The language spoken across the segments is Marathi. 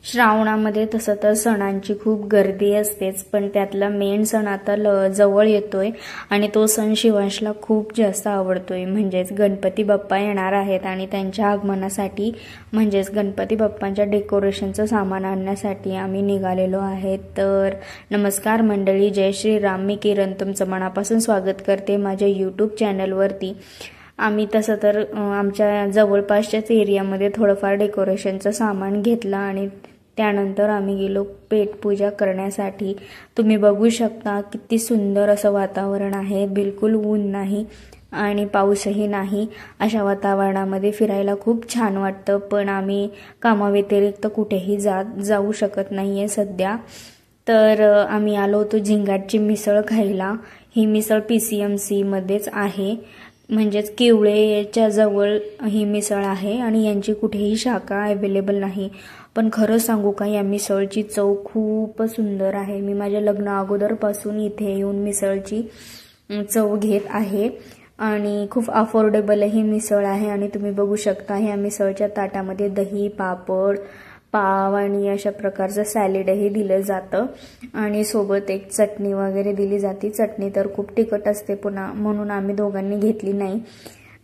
श्रावणामध्ये तसं तर सणांची खूप गर्दी असतेच, पण त्यातला मेन सण आता जवळ येतोय आणि तो सण शिवांशला खूप जास्त आवडतोय. म्हणजेच गणपती बाप्पा येणार आहेत आणि त्यांच्या आगमनासाठी म्हणजेच गणपती बाप्पांच्या डेकोरेशनचं सामान आणण्यासाठी आम्ही निघालेलो आहे. तर नमस्कार मंडळी, जय श्रीराम. मी किरण तुमचं मनापासून स्वागत करते माझ्या यूट्यूब चॅनलवरती. आम्ही तसं तर आमच्या जवळपासच्याच एरियामध्ये थोडंफार डेकोरेशनचं सामान घेतलं आणि त्यानंतर आम्ही गेलो पेटपूजा करण्यासाठी. तुम्ही बघू शकता किती सुंदर असं वातावरण आहे. बिलकुल ऊन नाही आणि पाऊसही नाही. अशा वातावरणामध्ये फिरायला खूप छान वाटतं, पण आम्ही कामाव्यतिरिक्त कुठेही जाऊ शकत नाही आहे सध्या. तर आम्ही आलो होतो झिंगाटची मिसळ खायला. ही मिसळ PCMC मध्येच आहे, म्हणजेच किवळेच्या जवळ ही मिसळ आहे आणि यांची कुठेही शाखा अवेलेबल नाही. पण खरं सांगू का, या मिसळची चव खूप सुंदर आहे. मी माझ्या लग्ना अगोदरपासून इथे येऊन मिसळची चव घेत आहे आणि खूप अफोर्डेबल ही मिसळ आहे. आणि तुम्ही बघू शकता ह्या मिसळच्या ताटामध्ये दही, पापड, पाव आणि अशा प्रकारचं सॅलेडही दिलं जातं आणि सोबत एक चटणी वगैरे दिली जाते. चटणी तर खूप तिखट असते पुन्हा, म्हणून आम्ही दोघांनी घेतली नाही.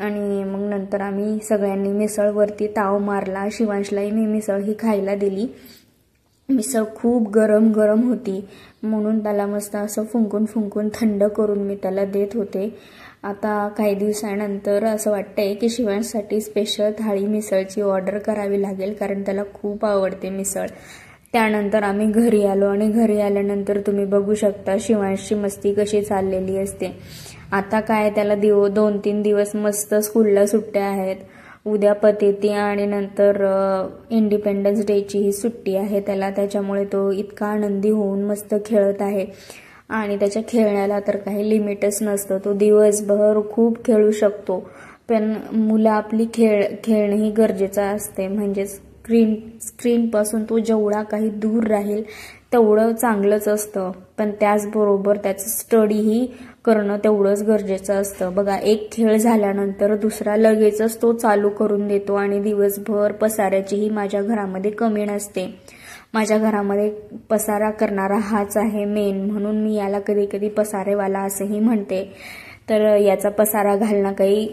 आणि मग नंतर आम्ही सगळ्यांनी मिसळवरती ताव मारला. शिवांशलाही मी मिसळ ही खायला दिली. मिसळ खूप गरम गरम होती, म्हणून त्याला मस्त असं फुंकून थंड करून मी त्याला देत होते. आता काही दिवसानंतर असं वाटतंय की शिवांशसाठी स्पेशल थाळी मिसळची ऑर्डर करावी लागेल, कारण त्याला खूप आवडते मिसळ. त्यानंतर आम्ही घरी आलो आणि घरी आल्यानंतर तुम्ही बघू शकता शिवांशची मस्ती कशी चाललेली असते. आता काय, त्याला 2-3 दिवस मस्त स्कूलला सुट्ट्या आहेत. उद्या पतेती आणि नंतर इंडिपेंडन्स डेची ही सुट्टी आहे त्याला. त्याच्यामुळे तो इतका आनंदी होऊन मस्त खेळत आहे आणि त्याच्या खेळण्याला तर काही लिमिटच नसतं. तो दिवसभर खूप खेळू शकतो. पण मुलं आपली खेळणंही गरजेचं असते. म्हणजे स्क्रीनपासून तो जेवढा काही दूर राहील तेवढं चांगलंच असतं, पण त्याचबरोबर त्याचं स्टडीही करणं तेवढंच गरजेचं असतं. बघा, एक खेळ झाल्यानंतर दुसरा लगेचच तो चालू करून देतो आणि दिवसभर पसाऱ्याचीही माझ्या घरामध्ये कमी नसते. माझ्या घरामध्ये पसारा करणारा हाच आहे मेन, म्हणून मी याला कधी कधी पसारेवाला असंही म्हणते. तर याचा पसारा घालणं काही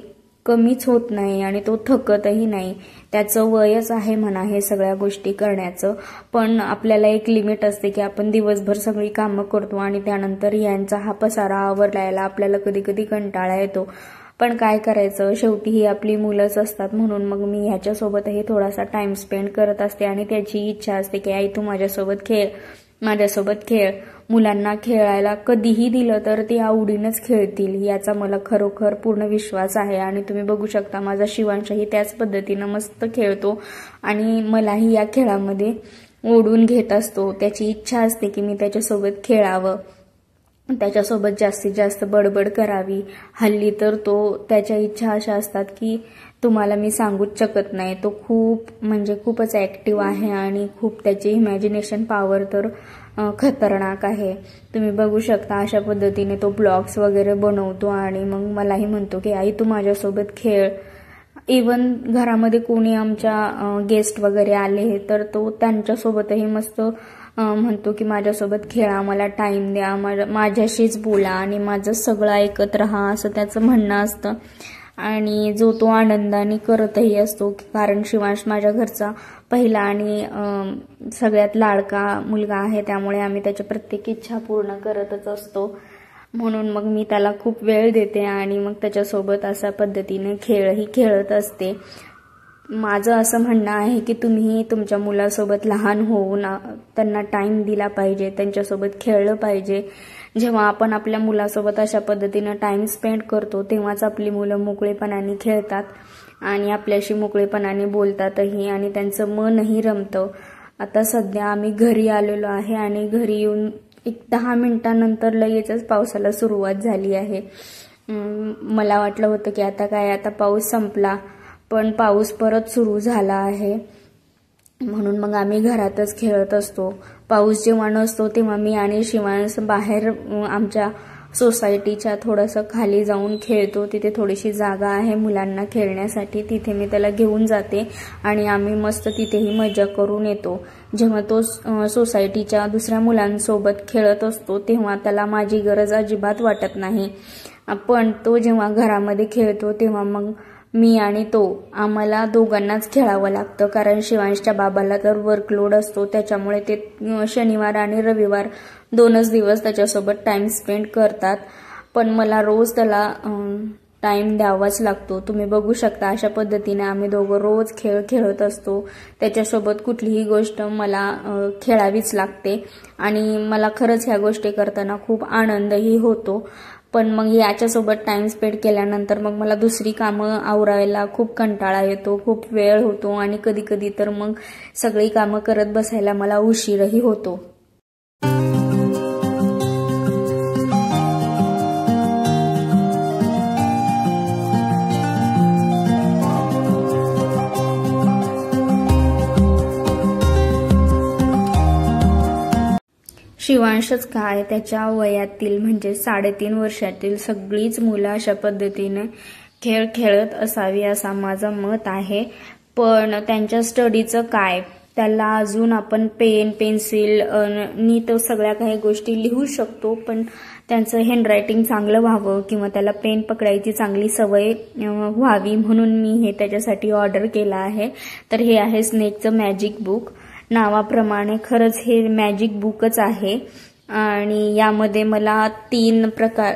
कमीच होत नाही आणि तो थकतही नाही. त्याचं वयच आहे म्हणा हे सगळ्या गोष्टी करण्याचं, पण आपल्याला एक लिमिट असते की आपण दिवसभर सगळी कामं करतो आणि त्यानंतर यांचा हा पसारा आवरायला आपल्याला कधी कधी कंटाळा येतो. पण काय करायचं, शेवटी ही आपली मुलंच असतात. म्हणून मग मी ह्याच्यासोबतही थोडासा टाइम स्पेंड करत असते आणि त्याची इच्छा असते की आई तू माझ्यासोबत खेळ. मुलांना खेळायला कधीही दिलं तर ते आवडीनंच खेळतील, याचा मला खरोखर पूर्ण विश्वास आहे. आणि तुम्ही बघू शकता माझा शिवांशही त्याच पद्धतीनं मस्त खेळतो आणि मलाही या खेळामध्ये ओढून घेत असतो. त्याची इच्छा असते की मी त्याच्यासोबत खेळावं, त्याच्यासोबत जास्तीत जास्त बडबड करावी. हल्ली तर त्याच्या इच्छा अशा असतात की तुम्हाला मी सांगूच शकत नाही. तो खूपच ऍक्टिव्ह आहे आणि खूप त्याची इमॅजिनेशन पॉवर तर खतरनाक आहे. तुम्ही बघू शकता अशा पद्धतीने तो ब्लॉग्स वगैरे बनवतो आणि मग मलाही म्हणतो की आई तू माझ्यासोबत खेळ. इवन घरामध्ये कोणी आमच्या गेस्ट वगैरे आले तर तो त्यांच्यासोबतही मस्त म्हणतो की माझ्यासोबत खेळा, मला टाइम द्या, माझ्याशीच बोला आणि माझं सगळं ऐकत राहा, असं त्याचं म्हणणं असतं. आणि जो तो आनंदाने करतही असतो, कारण शिवांश माझ्या घरचा पहिला आणि सगळ्यात लाडका मुलगा आहे, त्यामुळे आम्ही त्याच्या प्रत्येक इच्छा पूर्ण करतच असतो. म्हणून मग मी त्याला खूप वेळ देते आणि मग त्याच्यासोबत अशा पद्धतीने खेळही खेळत असते. माझं असं म्हणणं आहे की तुम्ही तुमच्या मुलासोबत लहान होऊन त्यांना टाइम दिला पाहिजे, त्यांच्यासोबत खेळलं पाहिजे. जेव्हा आपण आपल्या मुलासोबत अशा पद्धतीनं टाइम स्पेंड करतो तेव्हाच आपली मुलं मोकळेपणाने खेळतात आणि आपल्याशी मोकळेपणाने बोलतातही आणि त्यांचं मनही रमतं. आता सध्या आम्ही घरी आलेलो आहे आणि घरी येऊन 10 मिनिटांनंतर लगेचच पावसाला सुरुवात झाली आहे. मला वाटलं होतं की आता पाऊस संपला, पण पाऊस परत सुरू झाला आहे. म्हणून मग आम्ही घरातच खेळत असतो. पाऊस जेव्हा नसतो तेव्हा मी आणि शिवांश बाहेर आमच्या सोसायटीच्या थोडंसं खाली जाऊन खेळतो. तिथे थोडीशी जागा आहे मुलांना खेळण्यासाठी, तिथे मी त्याला घेऊन जाते आणि आम्ही मस्त तिथेही मजा करून येतो. जेव्हा तो सोसायटीच्या दुसऱ्या मुलांसोबत खेळत असतो तेव्हा त्याला माझी गरज अजिबात वाटत नाही. पण तो जेव्हा घरामध्ये खेळतो तेव्हा मग मी आणि तो आम्हाला दोघांनाच खेळावं लागतं, कारण शिवांशच्या बाबाला तर वर्कलोड असतो. त्याच्यामुळे ते शनिवार आणि रविवार 2च दिवस त्याच्यासोबत टाइम स्पेंड करतात. पण मला रोज त्याला टाइम द्यावाच लागतो. तुम्ही बघू शकता अशा पद्धतीने आम्ही दोघं रोज खेळ खेळत असतो. त्याच्यासोबत कुठलीही गोष्ट मला खेळावीच लागते आणि मला खरंच ह्या गोष्टी करताना खूप आनंदही होतो. पण मग याच्यासोबत टाइम स्पेंड केल्यानंतर मग मला दुसरी कामं आवरायला खूप कंटाळा येतो, खूप वेळ होतो आणि कधी कधी तर मग सगळी कामं करत बसायला मला उशीरही होतो. शिवांशच काय, त्याच्या वयातील म्हणजे 3.5 वर्षातील सगळीच मुलं अशा पद्धतीने खेळ खेळत असावी असा माझं मत आहे. पण त्यांच्या स्टडीचं काय, त्याला अजून आपण पेन पेन्सिल नी तो सगळ्या काही गोष्टी लिहू शकतो, पण त्यांचं हँडरायटिंग चांगलं व्हावं किंवा त्याला पेन पकडायची चांगली सवय व्हावी म्हणून मी हे त्याच्यासाठी ऑर्डर केलं आहे. तर हे आहे स्नेकचं मॅजिक बुक. नावाप्रमाणे खरंच हे मॅजिक बुकच आहे आणि यामध्ये मला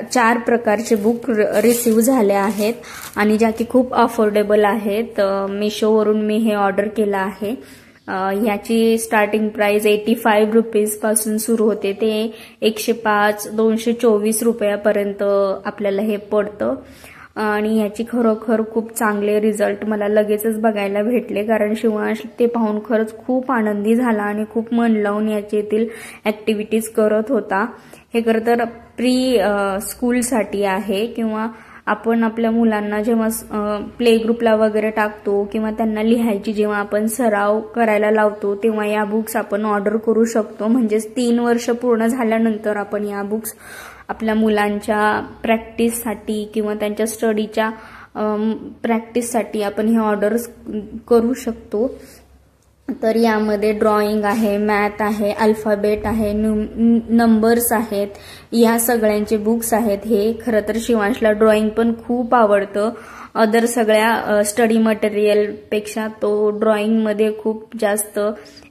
4 प्रकारचे बुक रिसीव झाले आहेत आणि ज्या की खूप अफोर्डेबल आहेत. मिशोवरून मी हे ऑर्डर केलं आहे. याची स्टार्टिंग प्राइस 85 रुपीज पासून सुरू होते ते 105 224 रुपयापर्यंत आपल्याला हे पडतं आणि याची खरोखर खूप चांगले रिझल्ट मला लगेचच बघायला भेटले, कारण शिवांश ते पाहून खरंच खूप आनंदी झाला आणि खूप मन लावून याच्यातील ऍक्टिव्हिटीज करत होता. हे खरं तर प्री स्कूलसाठी आहे किंवा आपण आपल्या मुलांना जेव्हा प्ले ग्रुपला वगैरे टाकतो किंवा त्यांना लिहायची जेव्हा आपण सराव करायला लावतो तेव्हा या बुक्स आपण ऑर्डर करू शकतो. म्हणजेच 3 वर्ष पूर्ण झाल्यानंतर आपण या बुक्स आपल्या मुलांच्या प्रॅक्टिससाठी किंवा त्यांच्या स्टडीच्या प्रॅक्टिससाठी आपण हे ऑर्डर करू शकतो. तर यामध्ये ड्रॉइंग आहे, मॅथ आहे, अल्फाबेट आहे, नंबर्स आहेत, या सगळ्यांचे बुक्स आहेत. हे खरं तर शिवांशला ड्रॉइंग पण खूप आवडतं. अदर सगळ्या स्टडी मटेरियल पेक्षा तो ड्रॉइंगमध्ये खूप जास्त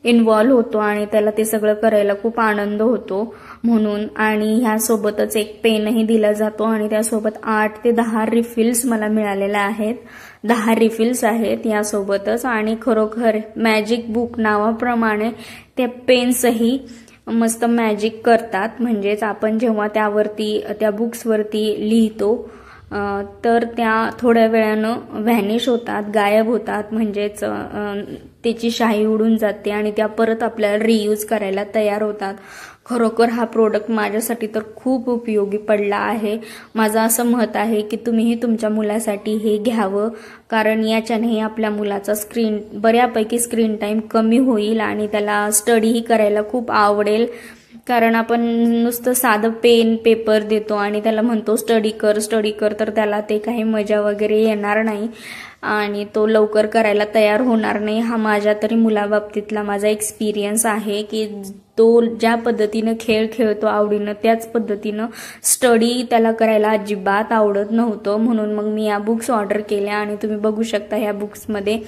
इन्व्हॉल्व होतो आणि त्याला ते सगळं करायला खूप आनंद होतो म्हणून. आणि ह्यासोबतच एक पेनही दिला जातो आणि त्यासोबत 8 ते 10 रिफिल्स मला मिळालेल्या आहेत. 10 रिफिल्स आहेत यासोबतच. आणि खरोखर मॅजिक बुक नावाप्रमाणे त्या पेन्सही मस्त मॅजिक करतात. म्हणजेच आपण जेव्हा त्या बुक्सवरती लिहितो तर त्या थोड्या वेळानं व्हॅनिश होतात, गायब होतात. म्हणजेच त्याची शाई उडून जाते आणि त्या परत आपल्याला रियूज करायला तयार होतात. खरोखर हा प्रोडक्ट माझ्यासाठी तर खूप उपयोगी पडला आहे. माझं असं मत आहे की तुम्हीही तुमच्या मुलासाठी हे घ्यावं, कारण याच्यानेही आपल्या मुलाचा बऱ्यापैकी स्क्रीन टाइम कमी होईल आणि त्याला स्टडीही करायला खूप आवडेल. कारण आपण नुसतं साधं पेन पेपर देतो आणि त्याला म्हणतो स्टडी कर, तर त्याला ते काही मजा वगैरे येणार नाही आणि तो लवकर करायला तयार होणार नाही. हा माझ्या तरी मुलाबाबतीतला माझा एक्सपिरियन्स आहे की तो ज्या पद्धतीनं खेळ खेळतो आवडीनं त्याच पद्धतीनं स्टडी त्याला करायला अजिबात आवडत नव्हतं. म्हणून मग मी या बुक्स ऑर्डर केल्या आणि तुम्ही बघू शकता ह्या बुक्समध्ये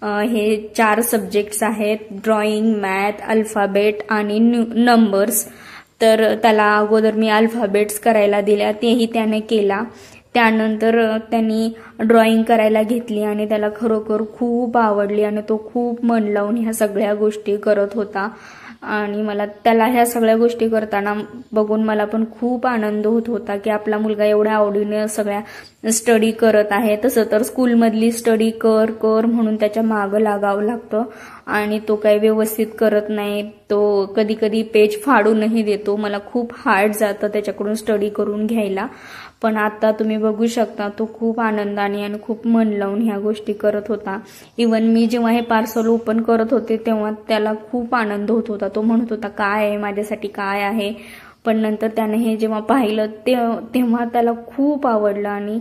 हे 4 सब्जेक्ट्स आहेत, ड्रॉइंग, मॅथ, अल्फाबेट आणि नंबर्स. तर त्याला अगोदर मी अल्फाबेट्स करायला दिल्या, तेही त्याने केला. त्यानंतर त्यांनी ड्रॉइंग करायला घेतली आणि त्याला खरोखर खूप आवडली आणि तो खूप मन लावून ह्या सगळ्या गोष्टी करत होता. आणि मला त्याला ह्या सगळ्या गोष्टी करताना बघून मला पण खूप आनंद होत होता की आपला मुलगा एवढ्या आवडीने सगळ्या स्टडी करत आहे. तसं तर स्कूलमधली स्टडी कर म्हणून त्याच्या मागं लागावं लागतं आणि तो काही व्यवस्थित करत नाही. तो कधी कधी पेज फाडूनही देतो. मला खूप हार्ड जातं त्याच्याकडून स्टडी करून घ्यायला. पण आता तुम्ही बघू शकता तो खूप आनंदाने आणि खूप मन लावून ह्या गोष्टी करत होता. इवन मी जेव्हा हे पार्सल ओपन करत होते तेव्हा त्याला खूप आनंद होत होता. तो म्हणत होता काय आहे माझ्यासाठी, काय आहे. पण नंतर त्याने हे जेव्हा पाहिलं तेव्हा त्याला खूप आवडलं आणि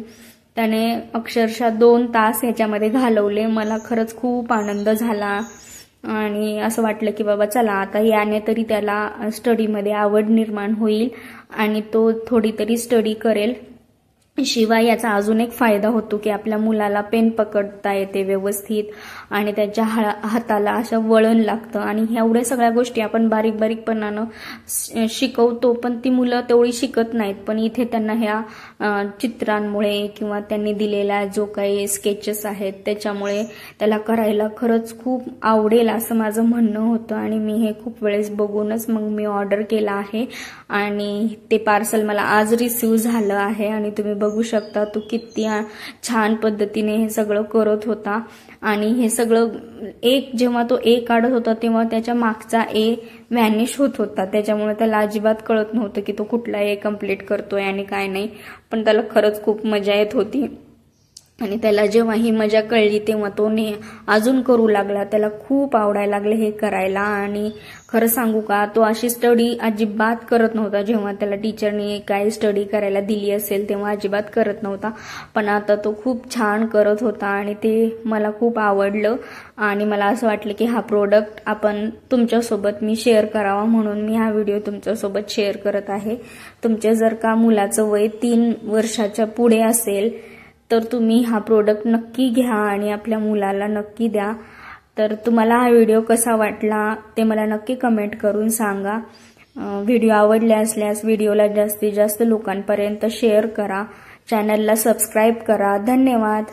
त्याने अक्षरशः 2 तास ह्याच्यामध्ये घालवले. मला खरंच खूप आनंद झाला आणि असं वाटलं की बाबा चला आता याने तरी त्याला स्टडीमध्ये आवड निर्माण होईल आणि तो थोडी तरी स्टडी करेल. शिवाय याचा अजून एक फायदा होतो की आपल्या मुलाला पेन पकडता येते व्यवस्थित आणि त्याच्या हाताला असं वळण लागतं आणि एवढ्या सगळ्या गोष्टी आपण बारीक बारीकपणानं शिकवतो, पण ती मुलं तेवढी शिकत नाहीत. पण इथे त्यांना ह्या चित्रांमुळे किंवा त्यांनी दिलेल्या जो काही स्केचेस आहेत त्याच्यामुळे त्याला करायला खरंच खूप आवडेल असं माझं म्हणणं होतं आणि मी हे खूप वेळेस बघूनच मग मी ऑर्डर केला आहे आणि ते पार्सल मला आज रिसीव झालं आहे आणि तुम्ही बघू शकता तो किती छान पद्धतीने हे सगळं करत होता आणि हे सगळं जेव्हा तो ए काढत होता तेव्हा त्याच्या मागचा ए व्हॅनिश होत होता, त्याच्यामुळे त्याला अजिबात कळत नव्हतं की तो कुठला ए कंप्लीट करतोय आणि काय नाही. पण त्याला खरंच खूप मजा येत होती आणि त्याला जेव्हा ही मजा कळली तेव्हा तो अजून करू लागला. त्याला खूप आवडायला लागले हे करायला आणि खरं सांगू का तो अशी स्टडी अजिबात करत नव्हता. जेव्हा त्याला टीचरनी काय स्टडी करायला दिली असेल तेव्हा अजिबात करत नव्हता, पण आता तो खूप छान करत होता आणि ते मला खूप आवडलं आणि मला असं वाटलं की हा प्रोडक्ट आपण तुमच्यासोबत मी शेअर करावा म्हणून मी हा व्हिडिओ तुमच्यासोबत शेअर करत आहे. तुमच्या जर का मुलाचं वय 3 वर्षाच्या पुढे असेल तर तुम्ही हा प्रोडक्ट नक्की घ्या आणि आपल्या मुलाला नक्की द्या. तर तुम्हाला हा व्हिडिओ कसा वाटला ते मला नक्की कमेंट करून सांगा. व्हिडिओ आवडले असल्यास व्हिडिओला जास्तीत जास्त लोकांपर्यंत शेअर करा, चॅनलला सबस्क्राईब करा. धन्यवाद.